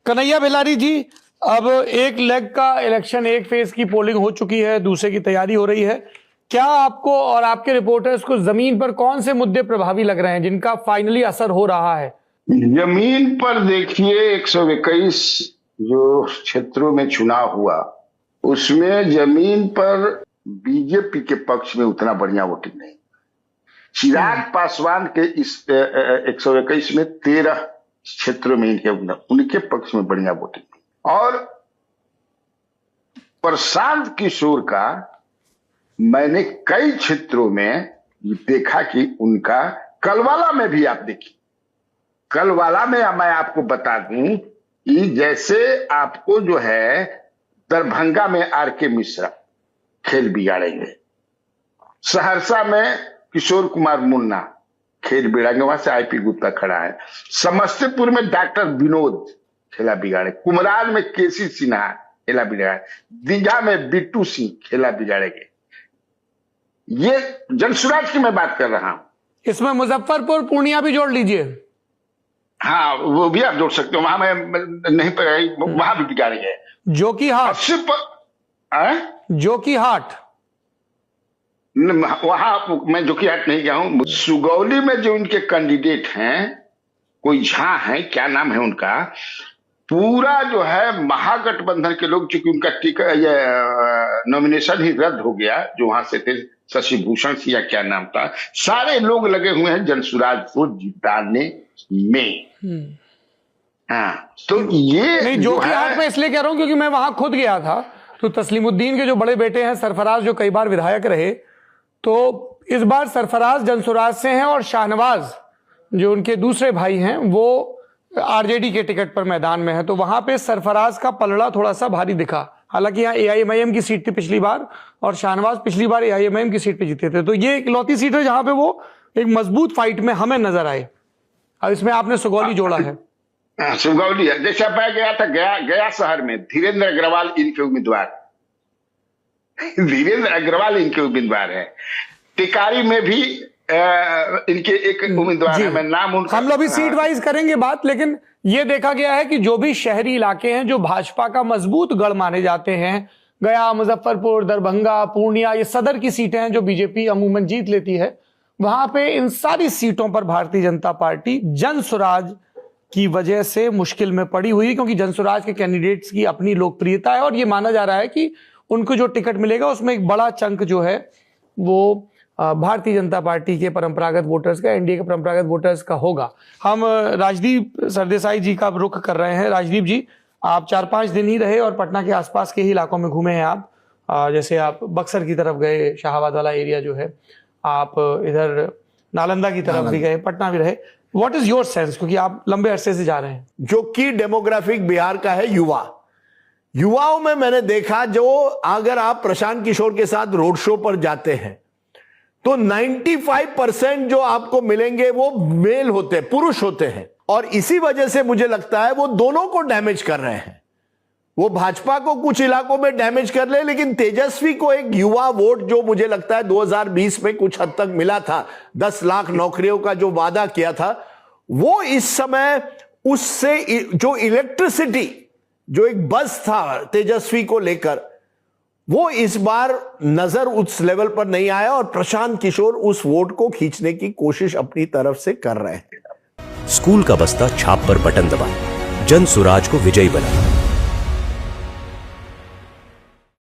कन्हैया बेलारी जी, अब एक लेग का इलेक्शन, एक फेज की पोलिंग हो चुकी है, दूसरे की तैयारी हो रही है। क्या आपको और आपके रिपोर्टर्स को जमीन पर कौन से मुद्दे प्रभावी लग रहे हैं जिनका फाइनली असर हो रहा है? जमीन पर देखिए 121 जो क्षेत्रों में चुनाव हुआ उसमें जमीन पर बीजेपी के पक्ष में उतना बढ़िया वोटिंग नहीं। चिराग पासवान के इस 121 में 13 क्षेत्रों में उनके पक्ष में बढ़िया वोटिंग नहीं। और प्रशांत किशोर का मैंने कई क्षेत्रों में देखा कि उनका कलवाला में भी, आप देखिए कलवाला में मैं आपको बता दूं कि जैसे आपको जो है दरभंगा में आर.के. मिश्रा खेल बिगाड़ेंगे, सहरसा में किशोर कुमार मुन्ना खेल बिगाड़ेंगे, वहां से आई.पी. गुप्ता खड़ा है, समस्तीपुर में डॉक्टर विनोद खेला बिगाड़े, कुमरान में के.सी. सिन्हा खेला बिगाड़े, दीघा में बिट्टू सिंह खेला बिगाड़ेंगे। ये जनसुराज की मैं बात कर रहा हूं। इसमें मुजफ्फरपुर पूर्णिया भी जोड़ लीजिए। हाँ, वो भी आप जोड़ सकते हो, वहां मैं नहीं वहां भी बिगाड़ेंगे। जोकीहाट वहां मैं जोकीहाट नहीं गया हूं। सुगौली में जो उनके कैंडिडेट हैं, कोई झा है, क्या नाम है उनका, पूरा जो है महागठबंधन के लोग, चूंकि उनका टिकट नॉमिनेशन ही रद्द हो गया, जो वहां से थे शशि भूषण सिंह, क्या नाम था, सारे लोग लगे हुए हैं जनसुराज को जिताने में। हाँ, तो ये नहीं, जोकीहाट में इसलिए कह रहा हूं क्योंकि मैं वहां खुद गया था, तो तस्लीमुद्दीन के जो बड़े बेटे हैं सरफराज, जो कई बार विधायक रहे, तो इस बार सरफराज जनसुराज से हैं और शाहनवाज जो उनके दूसरे भाई हैं वो आरजेडी के टिकट पर मैदान में है। तो वहां पे सरफराज का पलड़ा थोड़ा सा भारी दिखा। हालांकि यहाँ एआईएमआईएम की सीट थी पिछली बार और शाहनवाज पिछली बार एआईएमआईएम की सीट पे जीते थे, तो ये इकलौती सीट है जहां पे वो एक मजबूत फाइट में हमें नजर आए। अब इसमें आपने सुगौली जोड़ा है। सुगौली है, जैसे मैं गया था गया शहर में, धीरेन्द्र अग्रवाल इनके उम्मीदवार है। टिकारी में भी इनके एक उम्मीदवार है, मैं नाम उनका, हम लोग भी सीट वाइज करेंगे बात, लेकिन ये देखा गया है कि जो भी शहरी इलाके हैं जो भाजपा का मजबूत गढ़ माने जाते हैं, गया, मुजफ्फरपुर, दरभंगा, पूर्णिया, ये सदर की सीटें हैं जो बीजेपी अमूमन जीत लेती है, वहां पे इन सारी सीटों पर भारतीय जनता पार्टी जनसुराज की वजह से मुश्किल में पड़ी हुई, क्योंकि जनसुराज के कैंडिडेट्स की अपनी लोकप्रियता है और ये माना जा रहा है कि उनको जो टिकट मिलेगा उसमें एक बड़ा चंक जो है वो भारतीय जनता पार्टी के परंपरागत वोटर्स का, एनडीए के परंपरागत वोटर्स का होगा। हम राजदीप सरदेसाई जी का रुख कर रहे हैं। राजदीप जी, आप 4-5 दिन ही रहे और पटना के आसपास के ही इलाकों में घूमे हैं आप, जैसे आप बक्सर की तरफ गए, शाहाबाद वाला एरिया जो है, आप इधर नालंदा की तरफ भी गए, पटना भी रहे। व्हाट इज योर सेंस, क्योंकि आप लंबे अरसे से जा रहे हैं? जो कि डेमोग्राफिक बिहार का है युवाओं में मैंने देखा, जो अगर आप प्रशांत किशोर के साथ रोड शो पर जाते हैं तो 95% जो आपको मिलेंगे वो मेल होते हैं, पुरुष होते हैं, और इसी वजह से मुझे लगता है वो दोनों को डैमेज कर रहे हैं। वो भाजपा को कुछ इलाकों में डैमेज कर रहे हैं, लेकिन तेजस्वी को एक युवा वोट जो मुझे लगता है 2020 में कुछ हद तक मिला था, 10 लाख नौकरियों का जो वादा किया था, वो इस समय उससे जो इलेक्ट्रिसिटी, जो एक बस था तेजस्वी को लेकर, वो इस बार नजर उस लेवल पर नहीं आया और प्रशांत किशोर उस वोट को खींचने की कोशिश अपनी तरफ से कर रहे हैं। स्कूल का बस्ता छाप पर बटन दबाएं, जनसुराज को विजयी बनाएं।